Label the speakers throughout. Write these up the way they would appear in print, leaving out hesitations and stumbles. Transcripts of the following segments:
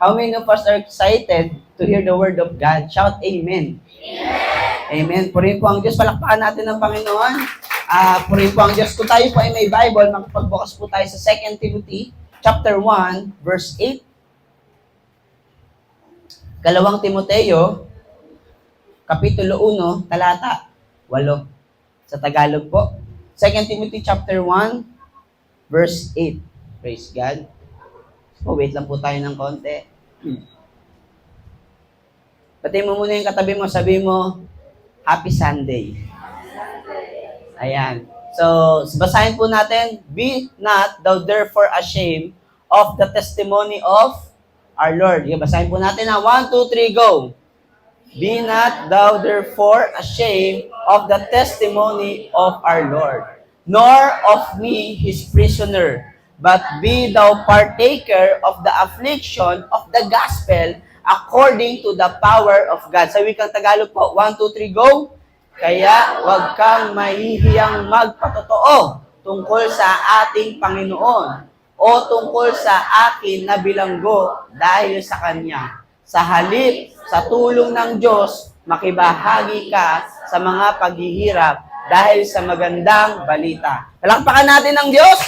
Speaker 1: How many of us are excited to hear the word of God? Shout Amen. Amen. Purihin po ang Diyos. Palakpakan natin ng Panginoon. Purihin po ang Diyos. Kung tayo po ay may Bible, makapagbukas po tayo sa 2 Timothy chapter 1, verse 8. Kalawang Timoteo, Kapitulo 1, talata 8. Sa Tagalog po. 2 Timothy chapter 1, verse 8. Praise God. So, wait lang po tayo ng konti. Pati mo muna yung katabi mo, sabi mo, Happy Sunday. Ayan. So, basahin po natin, Be not thou therefore ashamed of the testimony of our Lord. Basahin po natin na 1, 2, 3, go. Be not thou therefore ashamed of the testimony of our Lord, nor of me his prisoner, but be thou partaker of the affliction of the gospel according to the power of God. Sa wikang Tagalog po, 1, 2, 3, go. Kaya huwag kang mahihiyang magpatotoo tungkol sa ating Panginoon o tungkol sa akin na bilanggo dahil sa Kanya. Sa halip, sa tulong ng Diyos, makibahagi ka sa mga paghihirap dahil sa magandang balita. Palakpakan natin ang Diyos!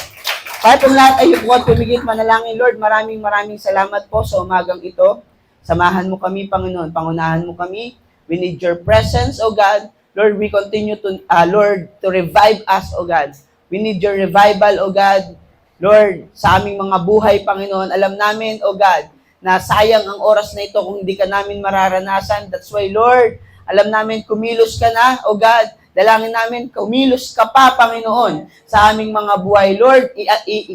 Speaker 1: Kahit kung lahat ay huwag pumigit manalangin, Lord, maraming salamat po sa umagang ito. Samahan mo kami, Panginoon. Pangunahan mo kami. We need your presence, O God. Lord, we continue to, to revive us, O God. We need your revival, O God. Lord, sa aming mga buhay, Panginoon, alam namin, O God, na sayang ang oras na ito kung hindi ka namin mararanasan. That's why, Lord, alam namin, kumilos ka na, O God. Dalangin namin, kumilos ka pa, Panginoon, sa aming mga buhay. Lord,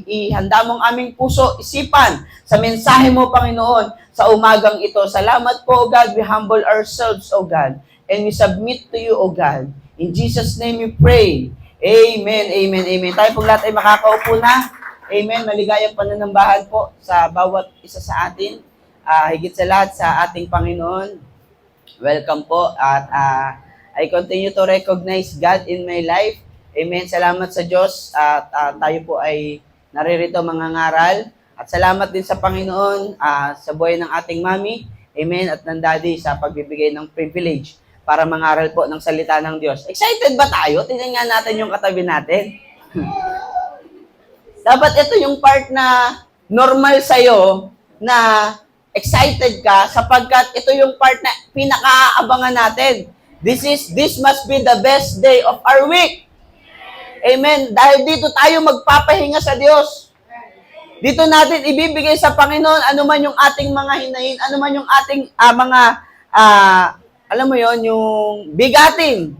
Speaker 1: ihanda mo ang aming puso, isipan, sa mensahe mo, Panginoon, sa umagang ito. Salamat po, O God. We humble ourselves, O God. And we submit to you, O God. In Jesus' name we pray. Amen, amen, amen. Tayo pong lahat ay makakaupo na. Amen. Maligayang pananambahan po sa bawat isa sa atin. Higit sa lahat sa ating Panginoon. Welcome po. At I continue to recognize God in my life. Amen. Salamat sa Diyos. At tayo po ay naririto mga ngaral. At salamat din sa Panginoon sa buhay ng ating mami. Amen. At ng daddy sa pagbibigay ng privilege para mangaral po ng salita ng Diyos. Excited ba tayo? Tingnan nga natin yung katabi natin. Dapat ito yung part na normal sa'yo na excited ka sapagkat ito yung part na pinakaabangan natin. This must be the best day of our week. Amen. Dahil dito tayo magpapahinga sa Diyos. Dito natin ibibigay sa Panginoon ano man yung ating mga hinahin, ano man yung ating alam mo yon, yung bigatin.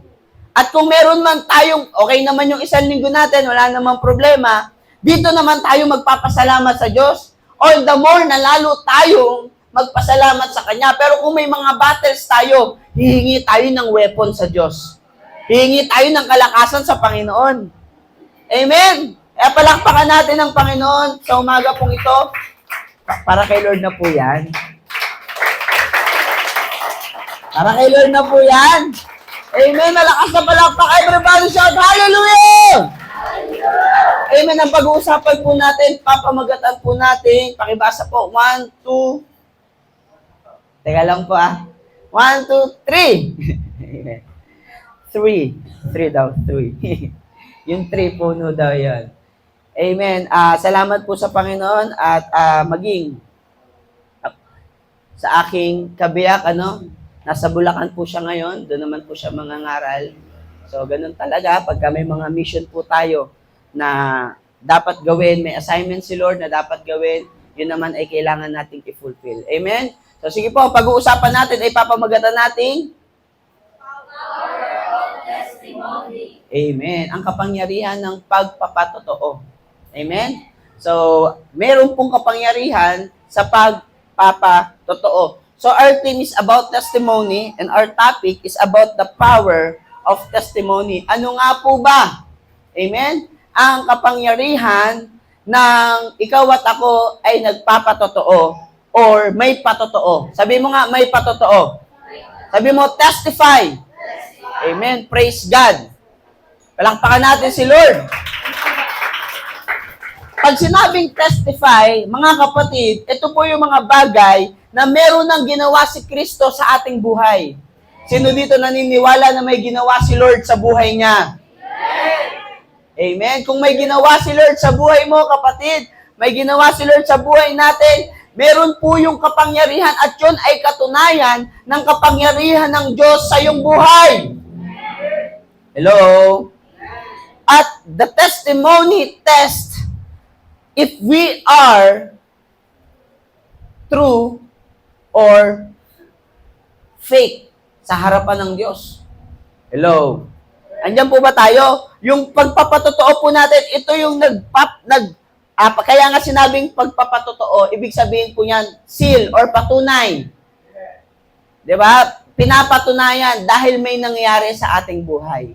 Speaker 1: At kung meron man tayong, okay naman yung isang linggo natin, wala namang problema, dito naman tayo magpapasalamat sa Diyos. All the more na lalo tayong magpasalamat sa Kanya. Pero kung may mga battles tayo, hihingi tayo ng weapon sa Diyos. Hihingi tayo ng kalakasan sa Panginoon. Amen! Kaya palakpakan natin ang Panginoon sa umaga pong ito. Para kay Lord na po yan. Para kay Lord na po yan. Amen! Malakas na palakpak. Everybody shout, Hallelujah! Amen. Ang pag-uusapan po natin, papamagatan po natin. Pakibasa po. 1, 2. Teka lang po 1, 2, 3. 3 daw. 3. Yung 3 puno daw yan. Amen. Salamat po sa Panginoon at maging sa aking kabiyak, nasa Bulacan po siya ngayon. Doon naman po siya mangangaral. So, ganun talaga. Pagka may mga mission po tayo na dapat gawin, may assignment si Lord na dapat gawin, yun naman ay kailangan nating i-fulfill. Amen? So, sige po, pag-uusapan natin ay papamagatan natin. Power of testimony. Amen. Ang kapangyarihan ng pagpapatotoo. Amen? So, meron pong kapangyarihan sa pagpapatotoo. So, our theme is about testimony and our topic is about the power of testimony. Ano nga po ba? Amen? Ang kapangyarihan ng ikaw at ako ay nagpapatotoo or may patotoo. Sabi mo nga, may patotoo. Sabi mo, testify. Amen. Praise God. Palakpakan natin si Lord. Pag sinabing testify, mga kapatid, ito po yung mga bagay na meron ng ginawa si Kristo sa ating buhay. Sino dito naniniwala na may ginawa si Lord sa buhay niya? Amen. Kung may ginawa si Lord sa buhay mo, kapatid, may ginawa si Lord sa buhay natin, meron po yung kapangyarihan at yun ay katunayan ng kapangyarihan ng Diyos sa iyong buhay. Hello? At the testimony test if we are true or fake sa harapan ng Diyos. Hello? Andiyan po ba tayo? Yung pagpapatotoo po natin, ito yung kaya nga sinabing pagpapatotoo, ibig sabihin po yan, seal or patunay. Di ba? Pinapatunayan dahil may nangyayari sa ating buhay.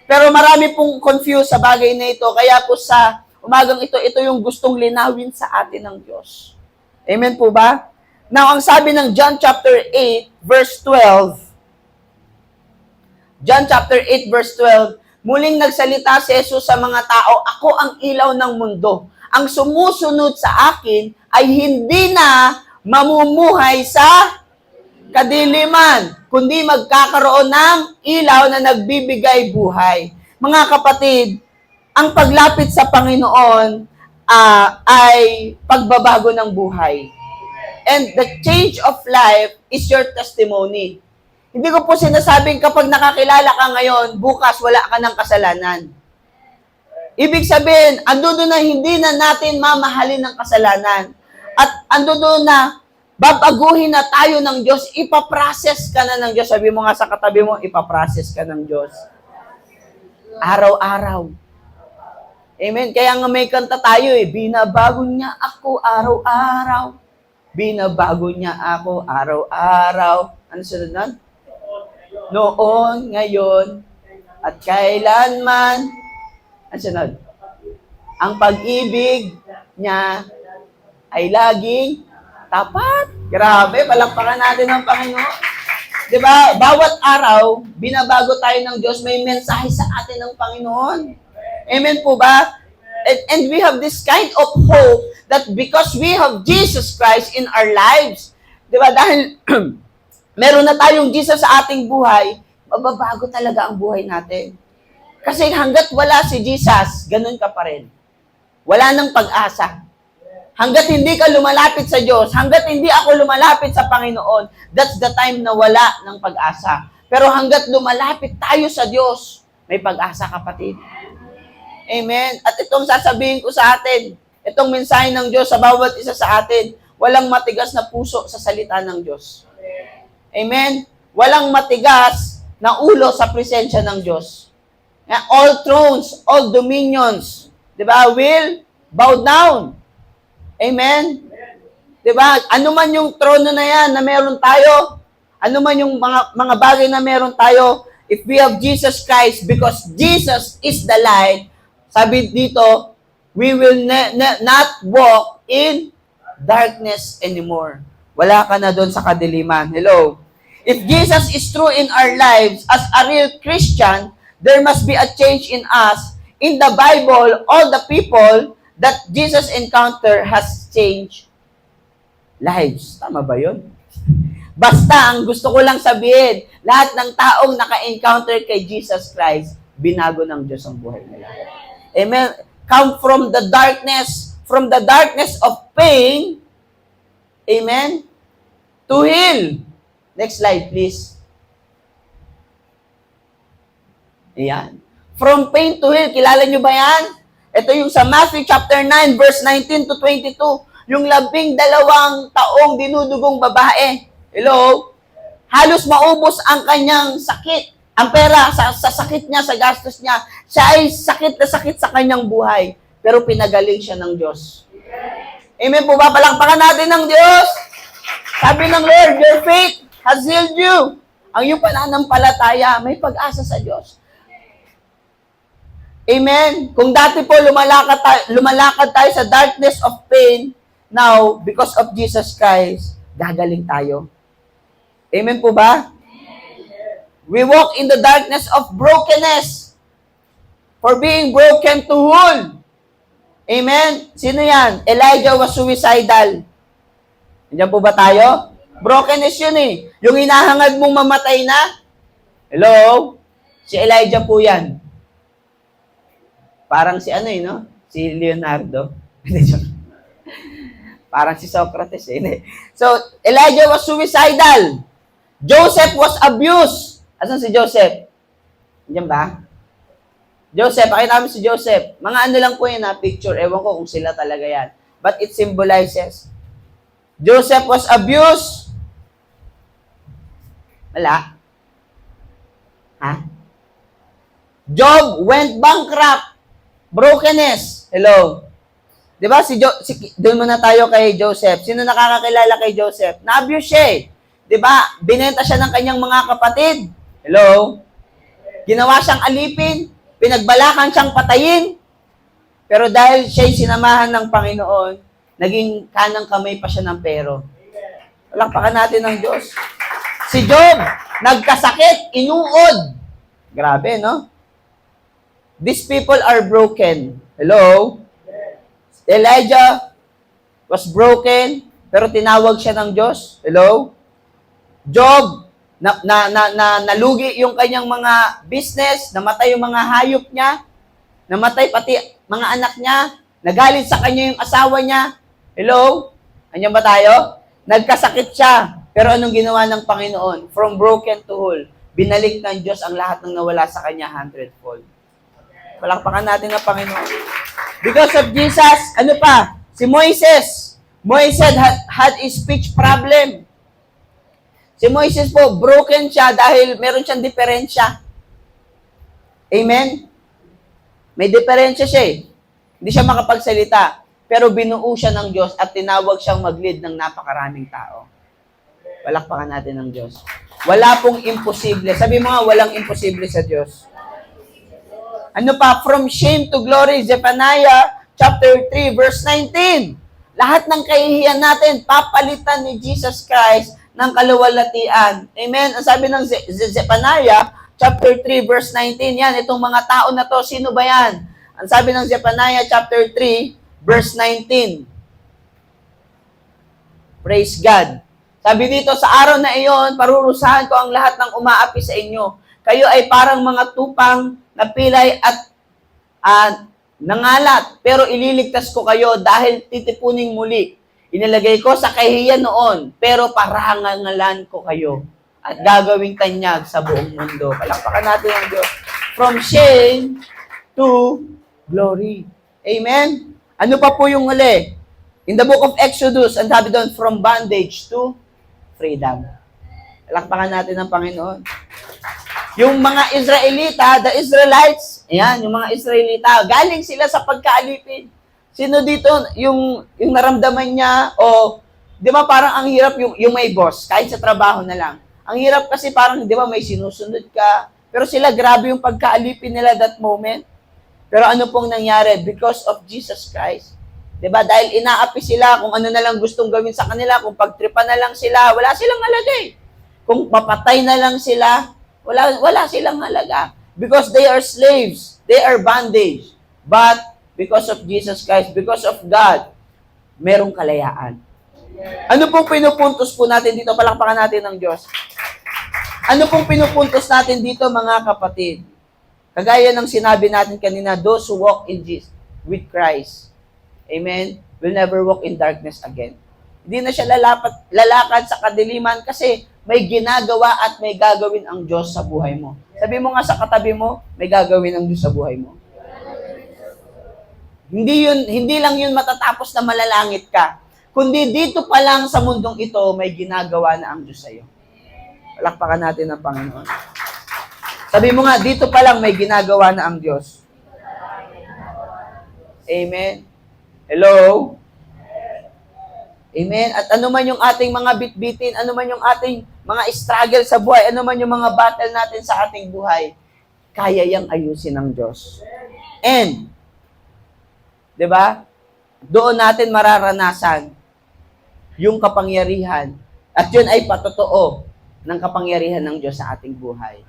Speaker 1: Pero marami pong confused sa bagay na ito, kaya po sa umagang ito yung gustong linawin sa atin ng Diyos. Amen po ba? Now, ang sabi ng John chapter 8, verse 12, John chapter 8, verse 12, muling nagsalita si Jesus sa mga tao, ako ang ilaw ng mundo. Ang sumusunod sa akin ay hindi na mamumuhay sa kadiliman, kundi magkakaroon ng ilaw na nagbibigay buhay. Mga kapatid, ang paglapit sa Panginoon ay pagbabago ng buhay. And the change of life is your testimony. Hindi ko po sinasabing kapag nakakilala ka ngayon, bukas wala ka ng kasalanan. Ibig sabihin, ando doon na hindi na natin mamahalin ng kasalanan. At ando doon na babaguhin na tayo ng Diyos, ipaprocess ka na ng Diyos. Sabi mo nga sa katabi mo, ipaprocess ka ng Diyos. Araw-araw. Amen. Kaya nga may kanta tayo binabago niya ako araw-araw. Binabago niya ako araw-araw. Ano sunod nun? Noon, ngayon, at kailanman. Ano sunod? Ang pag-ibig niya ay laging tapat. Grabe, palakpakan natin ang Panginoon. Diba? Bawat araw, binabago tayo ng Diyos, may mensahe sa atin ng Panginoon. Amen po ba? And we have this kind of hope that because we have Jesus Christ in our lives, di ba? Dahil meron na tayong Jesus sa ating buhay, mababago talaga ang buhay natin. Kasi hanggat wala si Jesus, ganun ka pa rin. Wala nang pag-asa. Hanggat hindi ka lumalapit sa Diyos, hanggat hindi ako lumalapit sa Panginoon, that's the time na wala ng pag-asa. Pero hanggat lumalapit tayo sa Diyos, may pag-asa, kapatid. Amen. At itong sasabihin ko sa atin, itong mensahe ng Diyos sa bawat isa sa atin, walang matigas na puso sa salita ng Diyos. Amen. Walang matigas na ulo sa presensya ng Diyos. All thrones, all dominions, di ba, will bow down. Amen. Di ba? Ano man yung trono na yan na meron tayo, ano man yung mga bagay na meron tayo, if we have Jesus Christ, because Jesus is the light, sabi dito, we will not walk in darkness anymore. Wala ka na doon sa kadiliman. Hello? If Jesus is true in our lives as a real Christian, there must be a change in us. In the Bible, all the people that Jesus encountered has changed lives. Tama ba yun? Basta, ang gusto ko lang sabihin, lahat ng taong naka-encounter kay Jesus Christ, binago ng Diyos ang buhay nila. Amen. Come from the darkness of pain, amen, to heal. Next slide, please. Ayan. From pain to heal, kilala nyo ba yan? Ito yung sa Matthew chapter 9, verse 19 to 22. Yung 12 taong dinudugong babae. Hello? Halos maubos ang kanyang sakit. Ang pera sa sakit niya, sa gastos niya. Siya ay sakit na sakit sa kanyang buhay. Pero pinagaling siya ng Diyos. Amen po ba? Palakpakan natin ng Diyos. Sabi ng Lord, your faith has healed you. Ang iyong pananampalataya, may pag-asa sa Diyos. Amen. Kung dati po lumalakad tayo sa darkness of pain, now, because of Jesus Christ, gagaling tayo. Amen po ba? We walk in the darkness of brokenness. For being broken to whole. Amen? Sino yan? Elijah was suicidal. Nandiyan po ba tayo? Brokenness yun eh. Yung hinahangad mong mamatay na, hello? Si Elijah po yan. Parang si ano eh, no? Si Leonardo. Parang si Socrates eh. So, Elijah was suicidal. Joseph was abused. Asan si Joseph? Nandiyan ba? Joseph, pakita namin si Joseph. Mga ano lang po yun na picture. Ewan ko kung sila talaga yan. But it symbolizes. Joseph was abused. Wala. Ha? Job went bankrupt. Brokenness. Hello. Di ba? Doon muna tayo kay Joseph. Sino nakakakilala kay Joseph? Na-abuse siya eh. Di ba? Binenta siya ng kanyang mga kapatid. Hello? Ginawa siyang alipin. Pinagbalakan siyang patayin. Pero dahil siya'y sinamahan ng Panginoon, naging kanang kamay pa siya ng pero. Palakpakan natin ng Diyos. Si Job, nagkasakit, inuod. Grabe, no? These people are broken. Hello? Elijah was broken, pero tinawag siya ng Diyos. Hello? Job, nalugi yung kanyang mga business, namatay yung mga hayop niya, namatay pati mga anak niya, nagalit sa kanya yung asawa niya. Hello? Andiyan ba tayo? Nagkasakit siya, pero anong ginawa ng Panginoon? From broken to whole, binalik ng Diyos ang lahat ng nawala sa kanya 100-fold. Palakpakan natin ang Panginoon. Because of Jesus, ano pa? Si Moises. Moises had a speech problem. Si Moises po, broken siya dahil meron siyang diferensya. Amen? May diferensya siya eh. Hindi siya makapagsalita. Pero binuo siya ng Diyos at tinawag siyang mag-lead ng napakaraming tao. Palakpakan natin ng Diyos. Wala pong imposible. Sabi mo nga, walang imposible sa Diyos. Ano pa? From shame to glory, Zephaniah chapter 3, verse 19. Lahat ng kahihiyan natin, papalitan ni Jesus Christ ng kaluwalhatian. Amen? Ang sabi ng Zephaniah chapter 3, verse 19, yan, itong mga tao na to, sino ba yan? Ang sabi ng Zephaniah chapter 3, verse 19. Praise God. Sabi dito, sa araw na iyon, parurusahan ko ang lahat ng umaapi sa inyo. Kayo ay parang mga tupang na pilay at nangalat, pero ililigtas ko kayo dahil titipuning muli. Inilagay ko sa kahihiyan noon, pero parangalan ko kayo at gagawing tanyag sa buong mundo. Palakpakan natin ang Diyos. From shame to glory. Amen? Ano pa po yung huli? In the book of Exodus, ang sabi doon, from bondage to freedom. Palakpakan natin ang Panginoon. Yung mga Israelita, the Israelites, ayan, yung mga Israelita, galing sila sa pagkaalipin. Sino dito, yung naramdaman niya, o, di ba parang ang hirap yung may boss, kahit sa trabaho na lang. Ang hirap kasi parang, di ba, may sinusunod ka. Pero sila, grabe yung pagkaalipin nila that moment. Pero ano pong nangyari? Because of Jesus Christ. Di ba? Dahil inaapi sila kung ano na lang gustong gawin sa kanila, kung pagtripa na lang sila, wala silang alagay. Kung mapatay na lang sila, wala silang halaga. Because they are slaves. They are bondage. But, because of Jesus Christ, because of God, merong kalayaan. Ano pong pinupuntos po natin dito? Palakpakan natin ng Diyos. Ano pong pinupuntos natin dito, mga kapatid? Kagaya ng sinabi natin kanina, those who walk in Jesus, with Christ, amen, will never walk in darkness again. Hindi na siya lalakad sa kadiliman kasi may ginagawa at may gagawin ang Diyos sa buhay mo. Sabi mo nga sa katabi mo, may gagawin ang Diyos sa buhay mo. Hindi lang yun matatapos na malalangit ka. Kundi dito pa lang sa mundong ito, may ginagawa na ang Diyos sa iyo. Palakpakan natin ang Panginoon. Sabi mo nga, dito pa lang may ginagawa na ang Diyos. Amen. Hello? Amen. At ano man yung ating mga bitbitin, ano man yung ating mga struggle sa buhay, ano man yung mga battle natin sa ating buhay, kaya yang ayusin ng Diyos. And, di ba? Doon natin mararanasan yung kapangyarihan. At yun ay patotoo ng kapangyarihan ng Diyos sa ating buhay.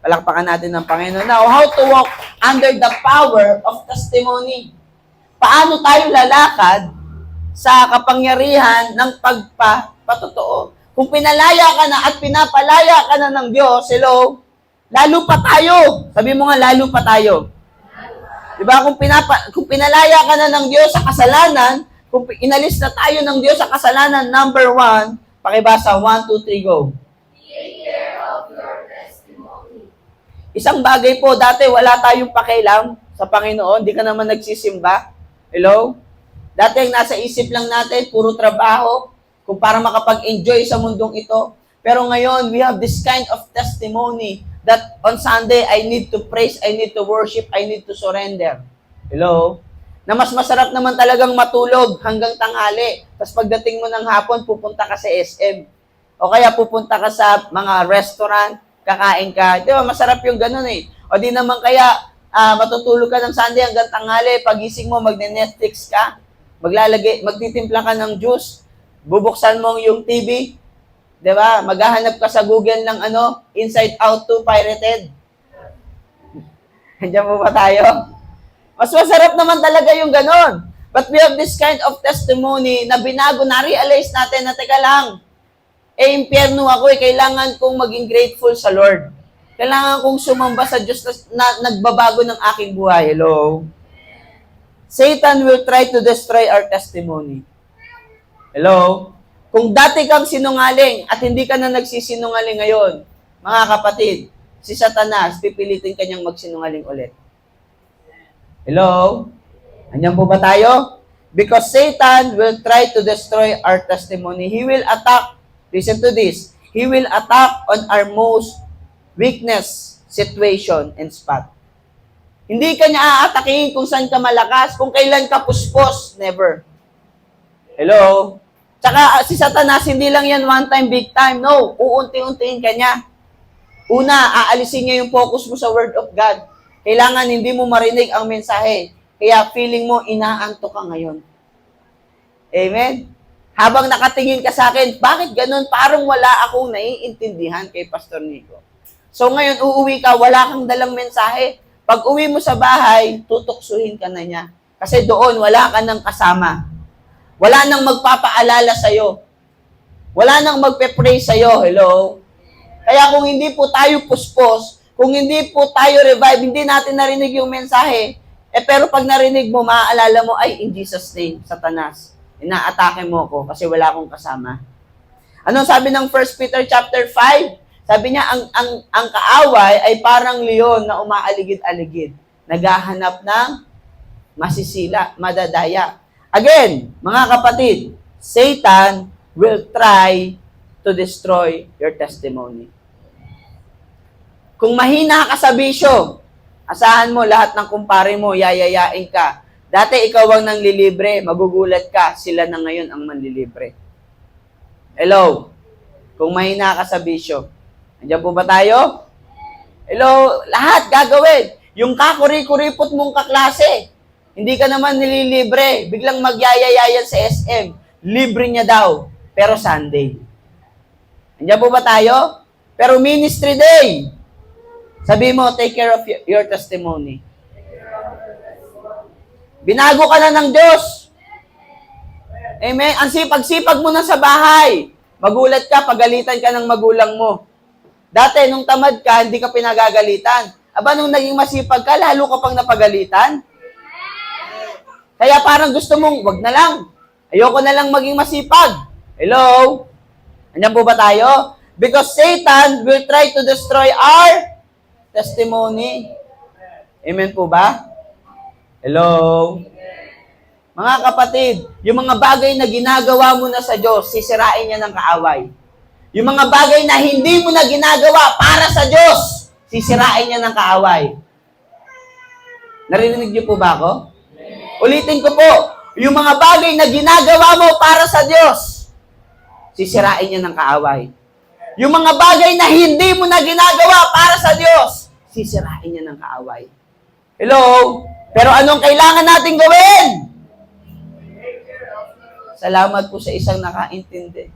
Speaker 1: Palakpakan natin ng Panginoon. Now, how to walk under the power of testimony. paano tayo lalakad sa kapangyarihan ng pagpapatotoo. Kung pinalaya ka na at pinapalaya ka na ng Diyos, hello, lalo pa tayo. Sabi mo nga, lalo pa tayo. Diba? Kung pinalaya ka na ng Diyos sa kasalanan, kung inalis na tayo ng Diyos sa kasalanan, number 1, pakibasa, 1, 2, 3, go.
Speaker 2: Take care of your testimony.
Speaker 1: Isang bagay po, dati wala tayong pakialam sa Panginoon, di ka naman nagsisimba. Hello? Dati ang nasa isip lang natin, puro trabaho, kung para makapag-enjoy sa mundong ito. Pero ngayon, we have this kind of testimony that on Sunday, I need to praise, I need to worship, I need to surrender. Hello? Na mas masarap naman talagang matulog hanggang tanghali. Tapos pagdating mo ng hapon, pupunta ka sa SM. O kaya pupunta ka sa mga restaurant, kakain ka. Di ba? Masarap yung ganun eh. O di naman kaya, matutulog ka ng Sunday hanggang tanghali. Pagising mo, magne-Netflix ka. Magtitimpla ka ng juice. Bubuksan mo yung TV. Di ba? Maghahanap ka sa Google ng Inside Out 2 Pirated. Andiyan mo ba tayo? Mas masarap naman talaga yung ganon. But we have this kind of testimony na binago, na-realize natin na teka lang, impyerno ako kailangan kong maging grateful sa Lord. Kailangan kong sumamba sa Diyos na nagbabago ng aking buhay. Hello? Satan will try to destroy our testimony. Hello? Kung dati kang sinungaling at hindi ka na nagsisinungaling ngayon, mga kapatid, si Satanas, pipilitin kanyang magsinungaling ulit. Hello? Andiyan po ba tayo? Because Satan will try to destroy our testimony. He will attack, listen to this, he will attack on our most weakness, situation, and spot. Hindi ka niya aatakihin kung saan ka malakas, kung kailan ka puspos, never. Hello? Tsaka si Satanas, hindi lang yan one time, big time. No, uunti-untiin ka niya. Una, aalisin niya yung focus mo sa Word of God. Kailangan hindi mo marinig ang mensahe. Kaya feeling mo, inaanto ka ngayon. Amen? Habang nakatingin ka sa akin, bakit ganun? Parang wala akong naiintindihan kay Pastor Nico. So ngayon, uuwi ka, wala kang dalang mensahe. Pag uwi mo sa bahay, tutuksuhin ka na niya. Kasi doon, wala ka nang kasama. Wala nang magpapaalala sa'yo. Wala nang magpe-pray sa'yo. Hello? Kaya kung hindi po tayo puspos, kung hindi po tayo revive, hindi natin narinig yung mensahe, pero pag narinig mo, maaalala mo, ay, in Jesus' name, Satanas, inaatake mo ko kasi wala akong kasama. Ano sabi ng 1 Peter chapter 5? Sabi niya, ang kaaway ay parang leon na umaaligid-aligid. Naghahanap ng masisila, madadaya. Again, mga kapatid, Satan will try to destroy your testimony. Kung mahina ka sa bisyo, asahan mo lahat ng kumpare mo, yayayain ka. Dati ikaw ang nanglilibre, magugulat ka, sila na ngayon ang manlilibre. Hello? Kung mahina ka sa bisyo, nandiyan po ba tayo? Hello? Lahat gagawin. Yung kakuri-kuripot mong kaklase, hindi ka naman nililibre, biglang magyayayayan sa SM, libre niya daw, pero Sunday. Nandiyan po ba tayo? Pero ministry day. Sabi mo, take care of your testimony. Binago ka na ng Diyos. Amen? Ang sipag-sipag mo na sa bahay. Magulat ka, pagalitan ka ng magulang mo. Dati, nung tamad ka, hindi ka pinagagalitan. Aba, nung naging masipag ka, lalo ka pang napagalitan. Kaya parang gusto mong, wag na lang. Ayoko na lang maging masipag. Hello? Andiyan po ba tayo? Because Satan will try to destroy our testimony. Amen po ba? Hello? Mga kapatid, yung mga bagay na ginagawa mo na sa Diyos, sisirain niya ng kaaway. Yung mga bagay na hindi mo na ginagawa para sa Diyos, sisirain niya ng kaaway. Narinig niyo po ba ako? Ulitin ko po, yung mga bagay na ginagawa mo para sa Diyos, sisirain niya ng kaaway. Yung mga bagay na hindi mo na ginagawa para sa Diyos, sisirain niya ng kaaway. Hello? Pero anong kailangan natin gawin? Salamat po sa isang nakaintindi.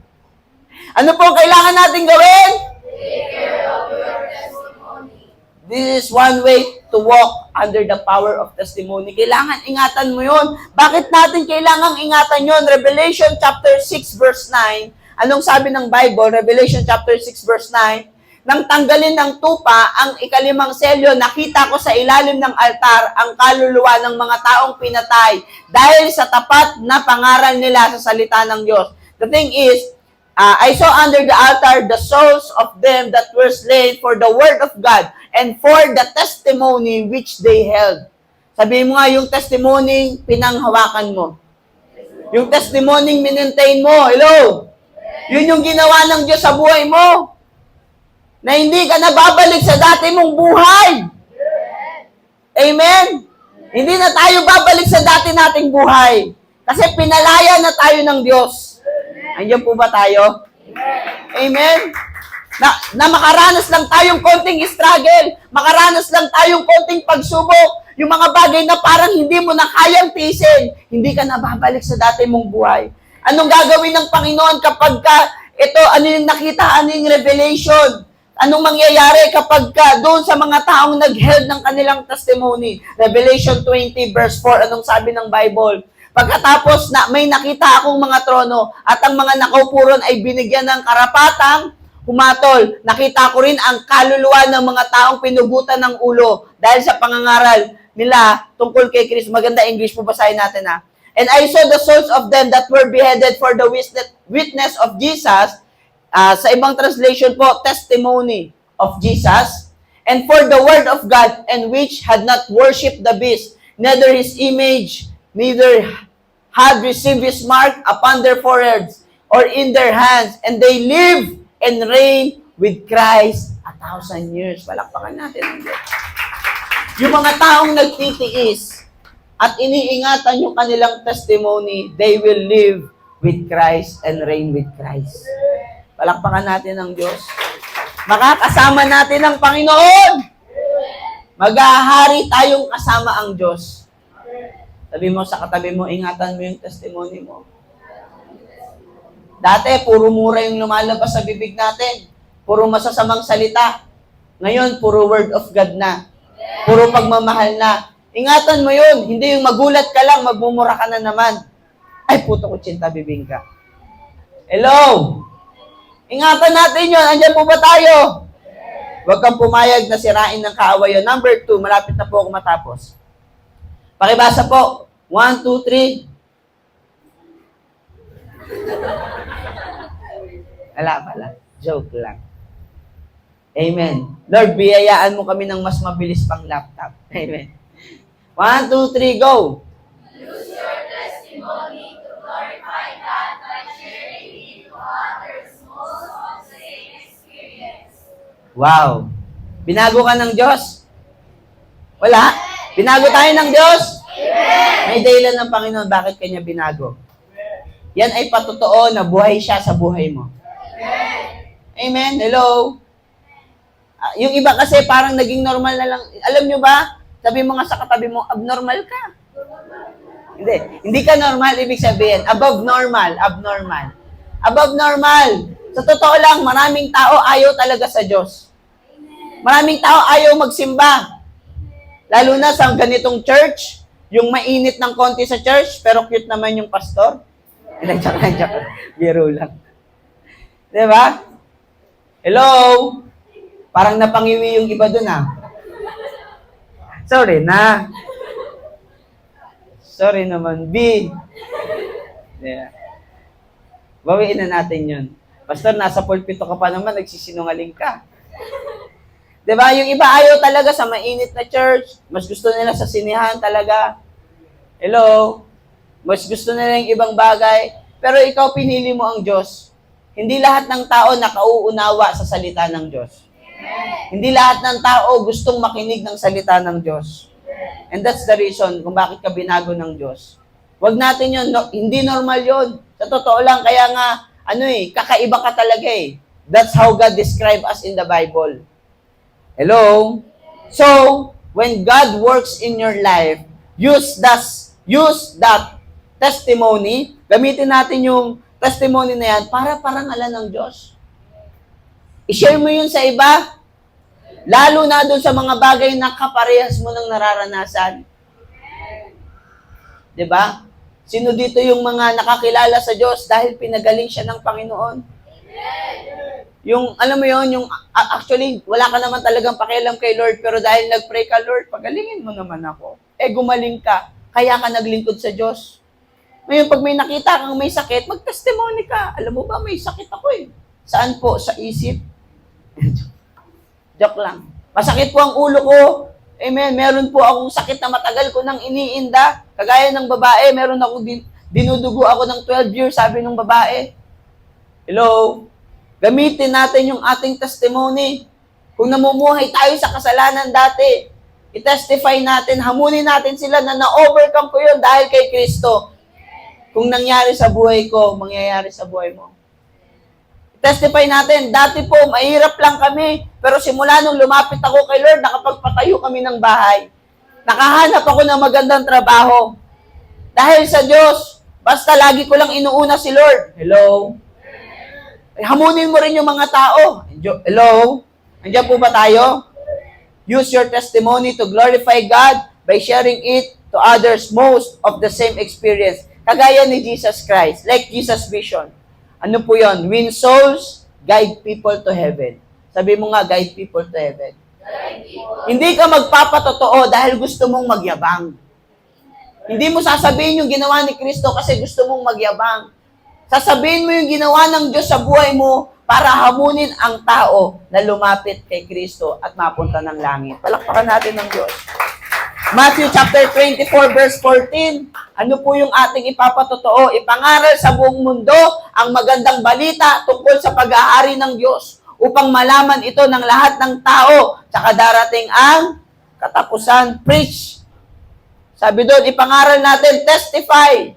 Speaker 1: Ano po kailangan natin gawin?
Speaker 2: Take care of your testimony.
Speaker 1: This is one way to walk under the power of testimony. Kailangan ingatan mo yun. Bakit natin kailangan ingatan yun? Revelation chapter 6 verse 9. Anong sabi ng Bible? Revelation chapter 6 verse 9. Nang tanggalin ng tupa ang ikalimang selyo, nakita ko sa ilalim ng altar ang kaluluwa ng mga taong pinatay dahil sa tapat na pangaral nila sa salita ng Diyos. The thing is, I saw under the altar the souls of them that were slain for the word of God and for the testimony which they held. Sabihin mo nga yung testimony pinanghawakan mo. Yung testimony minentain mo. Hello? Yun yung ginawa ng Diyos sa buhay mo. Na hindi ka nababalik sa dati mong buhay. Amen? Hindi na tayo babalik sa dati nating buhay. Kasi pinalaya na tayo ng Diyos. Andiyan po ba tayo? Amen? Na makaranas lang tayong konting struggle. Makaranas lang tayong konting pagsubok. Yung mga bagay na parang hindi mo na kayang tiisin. Hindi ka nababalik sa dati mong buhay. Anong gagawin ng Panginoon kapag ito, ano yung nakita, ano yung revelation? Anong mangyayari kapag doon sa mga taong nag-held ng kanilang testimony? Revelation 20 verse 4, anong sabi ng Bible? Pagkatapos na may nakita akong mga trono at ang mga nakaupuron ay binigyan ng karapatang humatol. Nakita ko rin ang kaluluwa ng mga taong pinugutan ng ulo dahil sa pangangaral nila tungkol kay Kristo. Maganda English po, basahin natin ha. And I saw the souls of them that were beheaded for the witness of Jesus. Sa ibang translation po, testimony of Jesus, and for the word of God, and which had not worshipped the beast, neither his image, neither had received his mark upon their foreheads or in their hands, and they live and reign with Christ 1,000 years. Palakpakan natin ang Diyos. Yung mga taong nagtitiis at iniingatan yung kanilang testimony, they will live with Christ and reign with Christ. Palakpakan natin ang Diyos. Makakasama natin ang Panginoon. Maghahari tayong kasama ang Diyos. Sabi mo sa katabi mo, ingatan mo yung testimony mo. Dati, puro mura yung lumalabas sa bibig natin. Puro masasamang salita. Ngayon, puro word of God na. Puro pagmamahal na. Ingatan mo yun. Hindi yung magulat ka lang, magmumura ka na naman. Ay, puto ko tsinta, bibing ka. Hello? Ingatan natin yun. Andiyan po ba tayo? Huwag kang pumayag na sirain ng kaawayan. Number 2, malapit na po ako matapos. Pakibasa po. 1, 2, 3. Wala pala. Joke lang. Amen. Lord, biyayaan mo kami ng mas mabilis pang laptop. Amen. 1, 2, 3, go!
Speaker 2: Use your testimony to glorify God by sharing it to others most of the same experience.
Speaker 1: Wow! Binago ka ng Diyos? Wala? Binago tayo ng Diyos? May dahilan ng Panginoon bakit kanya binago. Yan ay patotoo na buhay siya sa buhay mo. Amen? Hello? Yung iba kasi parang naging normal na lang. Alam nyo ba? Sabi mo nga sa katabi mo, abnormal ka. Hindi ka normal, ibig sabihin, above normal, abnormal. Above normal. Sa totoo lang, maraming tao ayaw talaga sa Diyos. Maraming tao ayaw magsimba. Lalo na sa ganitong church, yung mainit ng konti sa church, pero cute naman yung pastor. Joke. Biro lang. Diba? Hello? Parang napangiwi yung iba dun Sorry na. Sorry naman, B. Yeah. Bawiin na natin yun. Pastor, nasa pulpito ka pa naman, nagsisinungaling ka. Diba? Yung iba ayaw talaga sa mainit na church. Mas gusto nila sa sinihan talaga. Hello? Mas gusto nila yung ibang bagay. Pero ikaw, pinili mo ang Diyos. Hindi lahat ng tao nakauunawa sa salita ng Diyos. Hindi lahat ng tao gustong makinig ng salita ng Diyos. And that's the reason kung bakit ka binago ng Diyos. Huwag natin yun. No, hindi normal yun. Sa totoo lang, kaya nga, kakaiba ka talaga eh. That's how God described us in the Bible. Hello? So, when God works in your life, use that testimony, gamitin natin yung testimony na yan para parangalan ng Diyos. I-share mo yun sa iba. Lalo na doon sa mga bagay na kaparehas mo ng nararanasan. 'Di ba? Sino dito yung mga nakakilala sa Diyos dahil pinagaling siya ng Panginoon? Yung, alam mo yon, yung actually, wala ka naman talagang pakialam kay Lord, pero dahil nag-pray ka, Lord, pagalingin mo naman ako. Gumaling ka, kaya ka naglingkod sa Diyos. Ngayon, pag may nakita kang may sakit, mag-testimony ka. Alam mo ba, may sakit ako eh. Saan po? Sa isip? Joke lang. Masakit po ang ulo ko. Amen. Meron po akong sakit na matagal ko nang iniinda. Kagaya ng babae, meron akong dinudugo ako ng 12 years, sabi ng babae. Hello? Gamitin natin yung ating testimony. Kung namumuhay tayo sa kasalanan dati, i-testify natin, hamunin natin sila na na-overcome ko yun dahil kay Kristo. Kung nangyari sa buhay ko, mangyayari sa buhay mo. Testify natin, dati po, mahirap lang kami. Pero simula nung lumapit ako kay Lord, nakapagpatayo kami ng bahay. Nakahanap ako ng magandang trabaho. Dahil sa Diyos, basta lagi ko lang inuuna si Lord. Hello? Hamunin mo rin yung mga tao. Hello? Andiyan po ba tayo? Use your testimony to glorify God by sharing it to others most of the same experience. Kagaya ni Jesus Christ, like Jesus' vision. Ano po yon? Win souls, guide people to heaven. Sabi mo nga, guide people to heaven. Hindi ka magpapatotoo dahil gusto mong magyabang. Hindi mo sasabihin yung ginawa ni Kristo kasi gusto mong magyabang. Sasabihin mo yung ginawa ng Diyos sa buhay mo para hamunin ang tao na lumapit kay Kristo at mapunta ng langit. Palakpakan natin ng Diyos. Matthew chapter 24 verse 14. Ano po yung ating ipapatotoo? Ipangaral sa buong mundo ang magandang balita tungkol sa pag-aari ng Diyos upang malaman ito ng lahat ng tao. Tsaka darating ang katapusan. Preach. Sabi doon, ipangaral natin, testify.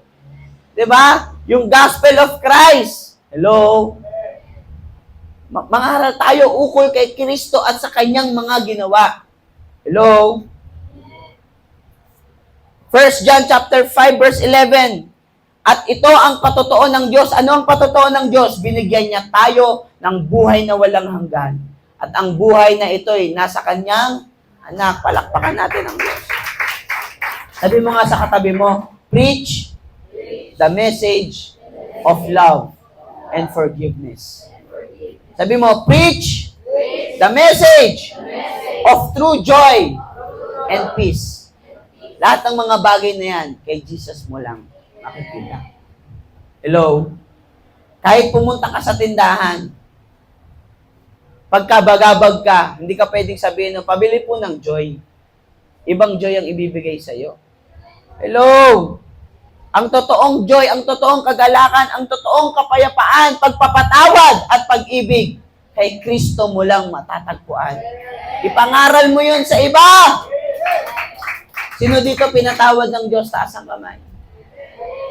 Speaker 1: Diba? Yung gospel of Christ. Hello? Mangaral tayo ukol kay Kristo at sa kanyang mga ginawa. Hello? 1 John chapter 5 verse 11. At ito ang patotoo ng Diyos. Ano ang patotoo ng Diyos? Binigyan niya tayo ng buhay na walang hanggan. At ang buhay na ito ay nasa kanyang anak. Palakpakan natin ang Diyos. Sabi mo nga sa katabi mo, preach the message of love and forgiveness. Sabi mo, preach the message of true joy and peace. Lahat ng mga bagay na yan, kay Jesus mo lang makikita. Hello? Kahit pumunta ka sa tindahan, pagkabagabag ka, hindi ka pwedeng sabihin, pabili po ng joy. Ibang joy ang ibibigay sa'yo. Hello? Ang totoong joy, ang totoong kagalakan, ang totoong kapayapaan, pagpapatawad at pag-ibig, kay Kristo mo lang matatagpuan. Ipangaral mo yun sa iba. Sino dito pinatawad ng Diyos? Taas ang kamay.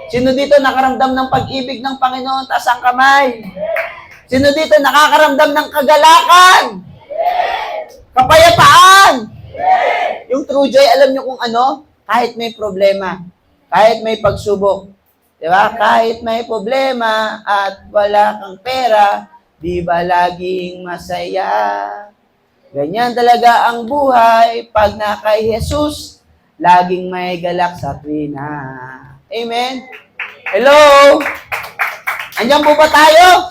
Speaker 1: Sino dito nakaramdam ng pag-ibig ng Panginoon? Taas ang kamay. Sino dito nakakaramdam ng kagalakan? Kapayapaan? Yung true joy, alam niyo kung ano? Kahit may problema, kahit may pagsubok, di ba? Kahit may problema at wala kang pera, di ba laging masaya? Ganyan talaga ang buhay pag na kay Jesus, laging may galak sa tuwina. Amen? Hello? Andiyan po ba tayo?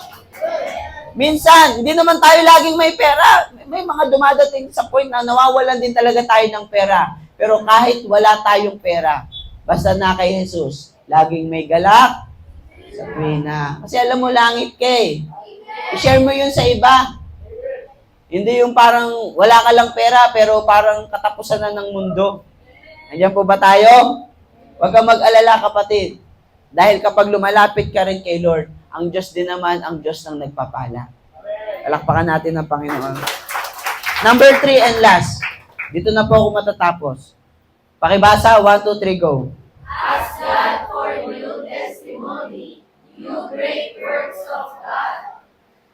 Speaker 1: Minsan, hindi naman tayo laging may pera. May mga dumadating sa point na nawawalan din talaga tayo ng pera. Pero kahit wala tayong pera, basta na kay Jesus, laging may galak sa tuwina. Kasi alam mo, langit ka eh. I-share mo yun sa iba. Hindi yung parang wala ka lang pera, pero parang katapusan na ng mundo. Andiyan po ba tayo? Huwag kang mag-alala, kapatid. Dahil kapag lumalapit ka rin kay Lord, ang Diyos din naman ang Diyos ng nagpapala. Palakpakan natin ang Panginoon. Number 3 and last. Dito na po ako matatapos. Pakibasa, 1, 2, 3, go.
Speaker 2: Ask God for new testimony, new great works of God.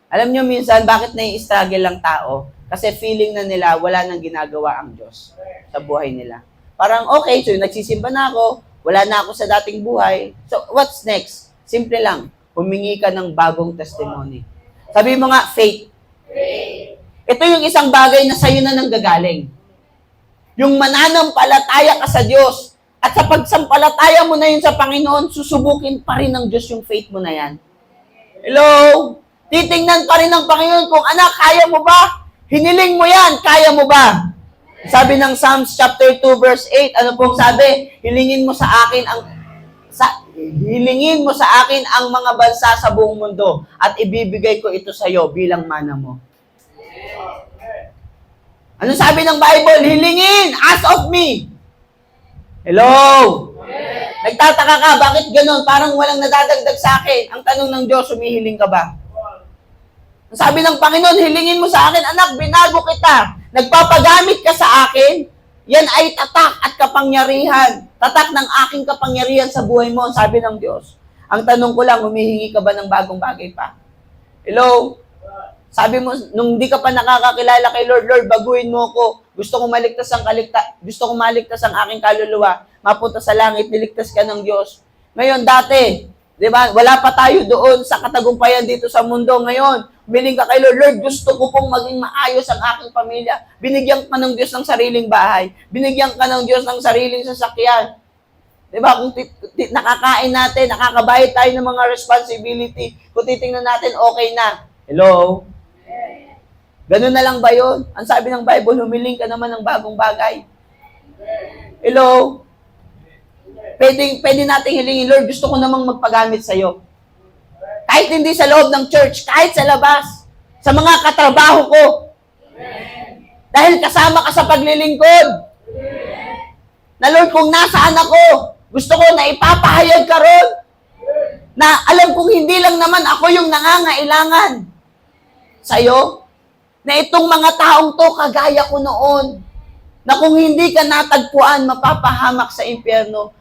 Speaker 1: Alam nyo minsan, bakit nai-struggle lang tao? Kasi feeling na nila, wala nang ginagawa ang Diyos sa buhay nila. Parang, okay, so nagsisimba na ako, wala na ako sa dating buhay. So, what's next? Simple lang, humingi ka ng bagong testimony. Sabi mo nga, faith. Ito yung isang bagay na sa'yo na nanggagaling. Yung mananampalataya ka sa Diyos. At sa pagsampalataya mo na yun sa Panginoon, susubukin pa rin ng Diyos yung faith mo na yan. Hello? Titingnan pa rin ng Panginoon kung, anak, kaya mo ba? Hiniling mo yan, kaya mo ba? Sabi ng Psalms chapter 2 verse 8, ano pong sabi? Hilingin mo sa akin ang mga bansa sa buong mundo at ibibigay ko ito sa iyo bilang mana mo. Ano sabi ng Bible? Hilingin, ask of me. Hello? Nagtataka ka, bakit ganun? Parang walang nadadagdag sa akin. Ang tanong ng Diyos, humihiling ka ba? Ang sabi ng Panginoon, hilingin mo sa akin, anak, binago kita. Nagpapagamit ka sa akin. Yan ay tatak at kapangyarihan. Tatak ng aking kapangyarihan sa buhay mo, sabi ng Diyos. Ang tanong ko lang, humihingi ka ba ng bagong bagay pa? Hello? Sabi mo, nung di ka pa nakakakilala kay Lord, Lord, baguhin mo ako. Gusto ko maligtas ang aking kaluluwa. Mapunta sa langit, niligtas ka ng Diyos. Ngayon, dati, di ba, wala pa tayo doon sa katagumpayan dito sa mundo. Ngayon, biling ka kay Lord, Lord, gusto ko pong maging maayos ang aking pamilya. Binigyan ka ng Diyos ng sariling bahay. Binigyan ka ng Diyos ng sariling sasakyan. Di ba, kung nakakain natin, nakakabayad tayo ng mga responsibility, kung titingnan natin, okay na. Hello? Ganun na lang ba yun? Ang sabi ng Bible, humiling ka naman ng bagong bagay. Hello? Pwede nating hilingin, Lord, gusto ko namang magpagamit sa'yo. Kahit hindi sa loob ng church, kahit sa labas, sa mga katrabaho ko. Dahil kasama ka sa paglilingkod. Na Lord, kung nasaan ako, gusto ko na ipapahayag ka ron. Na alam kong hindi lang naman ako yung nangangailangan sa'yo. Na itong mga taong to, kagaya ko noon, na kung hindi ka natagpuan, mapapahamak sa impyerno.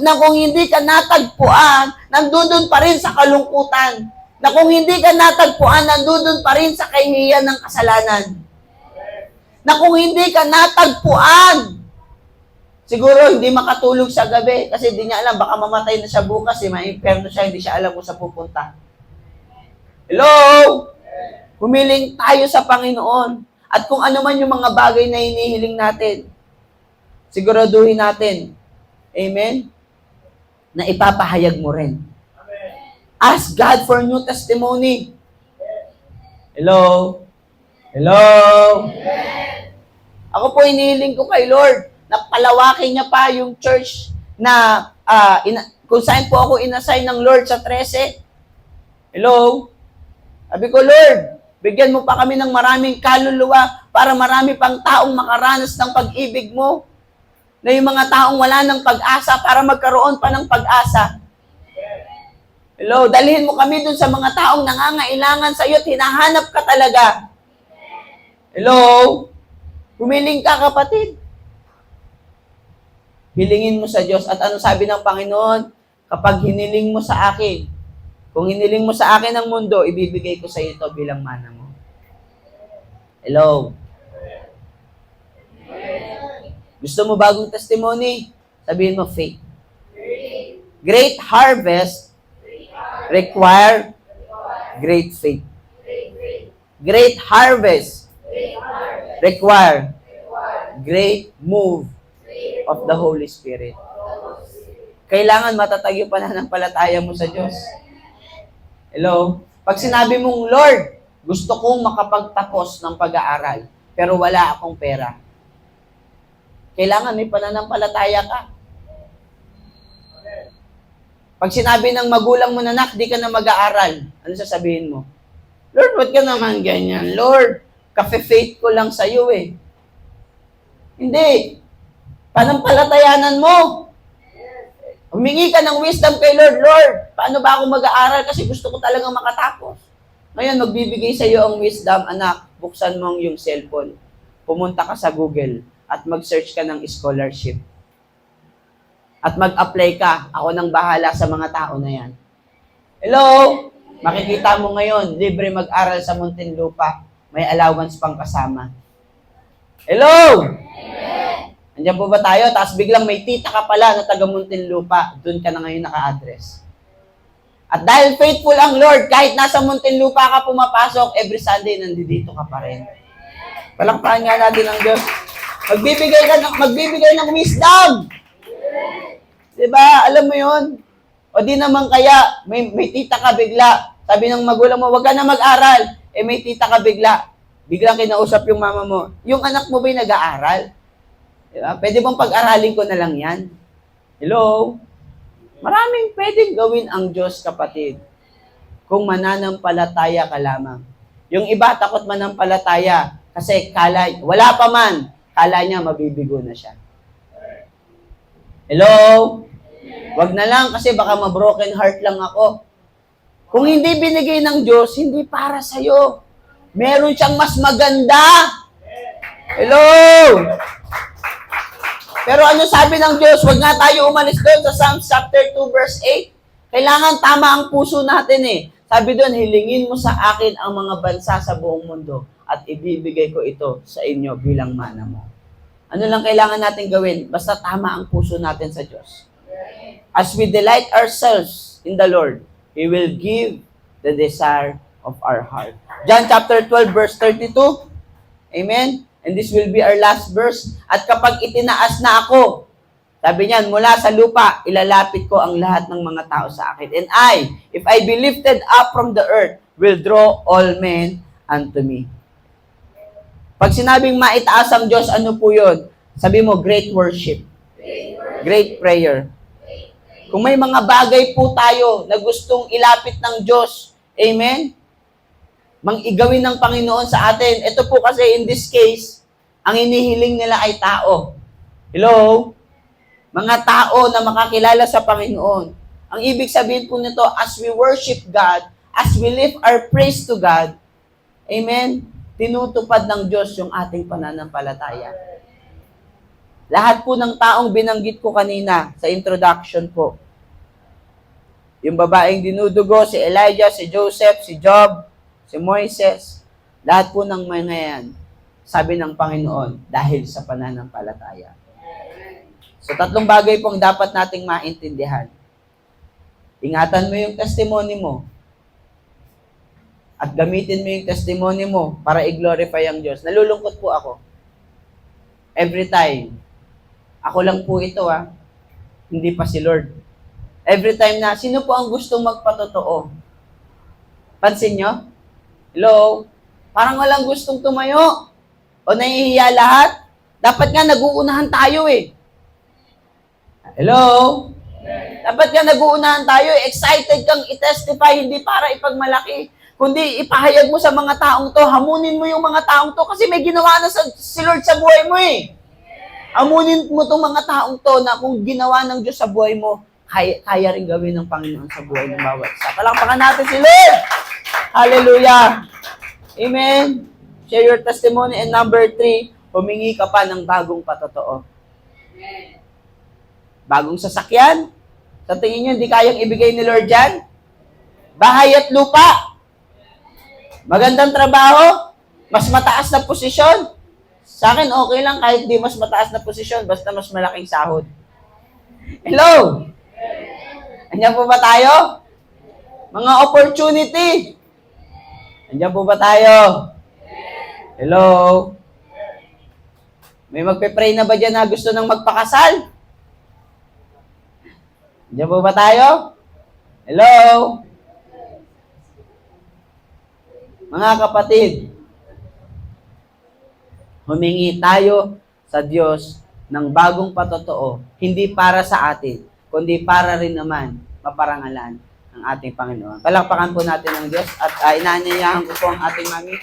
Speaker 1: Na kung hindi ka natagpuan, nandun pa rin sa kalungkutan. Na kung hindi ka natagpuan, nandun pa rin sa kahihiyan ng kasalanan. Na kung hindi ka natagpuan, siguro hindi makatulog sa gabi kasi hindi niya alam, baka mamatay na siya bukas, may impyerno siya, hindi siya alam kung saan pupunta. Hello? Humiling tayo sa Panginoon. At kung ano man yung mga bagay na hinihiling natin, siguraduhin natin, amen, na ipapahayag mo rin. Ask God for new testimony. Hello? Hello? Ako po hinihiling ko kay Lord, na palawakin niya pa yung church na kung saan po ako inassign ng Lord sa 13. Hello? Sabi ko, Lord, bigyan mo pa kami ng maraming kaluluwa para marami pang taong makaranas ng pag-ibig mo. Na yung mga taong wala ng pag-asa para magkaroon pa ng pag-asa. Hello, dalhin mo kami dun sa mga taong nangangailangan sa iyo at hinahanap ka talaga. Hello? Humiling ka, kapatid. Hilingin mo sa Diyos. At ano sabi ng Panginoon? Kapag hiniling mo sa akin, kung hiniling mo sa akin ang mundo, ibibigay ko sa iyo ito bilang mana mo. Hello? Gusto mo bagong testimony? Sabihin mo, faith. Great harvest require great faith. Great harvest require great move of the Holy Spirit. Kailangan matatag yung pananampalataya mo sa Diyos. Hello? Pag sinabi mong, Lord, gusto kong makapagtapos ng pag-aaral, pero wala akong pera. Kailangan may pananampalataya ka. Pag sinabi ng magulang mo na, nak, di ka na mag-aaral, ano sasabihin mo? Lord, ba't ka naman ganyan? Lord, kafe-faith ko lang sa'yo eh. Hindi. Panampalatayanan mo. Humingi ka ng wisdom kay Lord. Lord, paano ba ako mag-aaral? Kasi gusto ko talagang makatapos. Ngayon, magbibigay sa iyo ang wisdom, anak, buksan mo yung cellphone. Pumunta ka sa Google at mag-search ka ng scholarship. At mag-apply ka. Ako nang bahala sa mga tao na yan. Hello? Makikita mo ngayon, libre mag-aral sa Muntinlupa. May allowance pang kasama. Hello? Amen. Andiyan po ba tayo? Tapos biglang may tita ka pala na taga Muntinlupa. Doon ka na ngayon naka-address. At dahil faithful ang Lord, kahit nasa Muntinlupa ka pumapasok, every Sunday nandito ka pa rin. Palakpakan nga natin ang Diyos. Magbibigay ng wisdom. Diba? Alam mo yon. O di naman kaya, may tita ka bigla. Sabi ng magulang mo, wag ka na mag-aral. Eh may tita ka bigla. Biglang kinausap yung mama mo. Yung anak mo ba'y nag-aaral? Diba? Pwede bang pag-aralin ko na lang yan? Hello? Maraming pwedeng gawin ang Diyos, kapatid. Kung mananampalataya ka lamang. Yung iba, takot manampalataya. Kasi wala pa man, kala niya mabibigo na siya. Hello? Wag na lang kasi baka ma-broken heart lang ako. Kung hindi binigay ng Diyos, hindi para sa'yo. Meron siyang mas maganda. Hello? Pero ano sabi ng Diyos? Wag nga tayo umalis doon sa Psalms chapter 2 verse 8. Kailangan tama ang puso natin eh. Sabi doon, hilingin mo sa akin ang mga bansa sa buong mundo at ibibigay ko ito sa inyo bilang mana mo. Ano lang kailangan natin gawin? Basta tama ang puso natin sa Diyos. As we delight ourselves in the Lord, He will give the desire of our heart. John chapter 12 verse 32. Amen? And this will be our last verse. At kapag itinaas na ako, sabi niyan, mula sa lupa, ilalapit ko ang lahat ng mga tao sa akin. And if I be lifted up from the earth, will draw all men unto me. Pag sinabing maitaas ang Diyos, ano po yun? Sabi mo, great worship. Great prayer. Kung may mga bagay po tayo na gustong ilapit ng Diyos, amen? Igawin ng Panginoon sa atin. Ito po kasi in this case, ang inihiling nila ay tao. Hello? Mga tao na makakilala sa Panginoon. Ang ibig sabihin po nito, as we worship God, as we lift our praise to God, amen, tinutupad ng Diyos yung ating pananampalataya. Lahat po ng taong binanggit ko kanina sa introduction po, yung babaeng dinudugo, si Elijah, si Joseph, si Job, si Moises, lahat po ng mga yan, sabi ng Panginoon, dahil sa pananampalataya. So, 3 bagay pong dapat nating maintindihan. Ingatan mo yung testimony mo. At gamitin mo yung testimony mo para i-glorify ang Diyos. Nalulungkot po ako. Every time. Ako lang po ito Hindi pa si Lord. Every time na, sino po ang gustong magpatotoo? Pansin nyo? Hello? Parang walang gustong tumayo. O nahihiya lahat. Dapat nga nag-uunahan tayo eh. Hello? Dapat nga nag-uunahan tayo. Excited kang i-testify, hindi para ipagmalaki. Kundi ipahayag mo sa mga taong to, hamunin mo yung mga taong to kasi may ginawa na si Lord sa buhay mo eh. Hamunin mo tong mga taong to na kung ginawa ng Diyos sa buhay mo, kaya rin gawin ng Panginoon sa buhay ng bawat isa. Palakpakan natin si Lord! Hallelujah! Amen! Share your testimony. And number 3, humingi ka pa ng bagong patotoo. Bagong sasakyan? Sa tingin nyo, hindi kayang ibigay ni Lord yan? Bahay at lupa? Magandang trabaho? Mas mataas na posisyon? Sa akin, okay lang kahit di mas mataas na posisyon, basta mas malaking sahod. Hello? Andiyan po ba tayo? Mga opportunity? Andiyan po ba tayo? Hello? May magpe-pray na ba dyan na gusto nang magpakasal? Andiyan po ba tayo? Hello? Mga kapatid, humingi tayo sa Diyos ng bagong patotoo, hindi para sa atin, kundi para rin naman maparangalan ng ating Panginoon. Palakpakan po natin ang Diyos at inaanyayahan ko po ang ating mami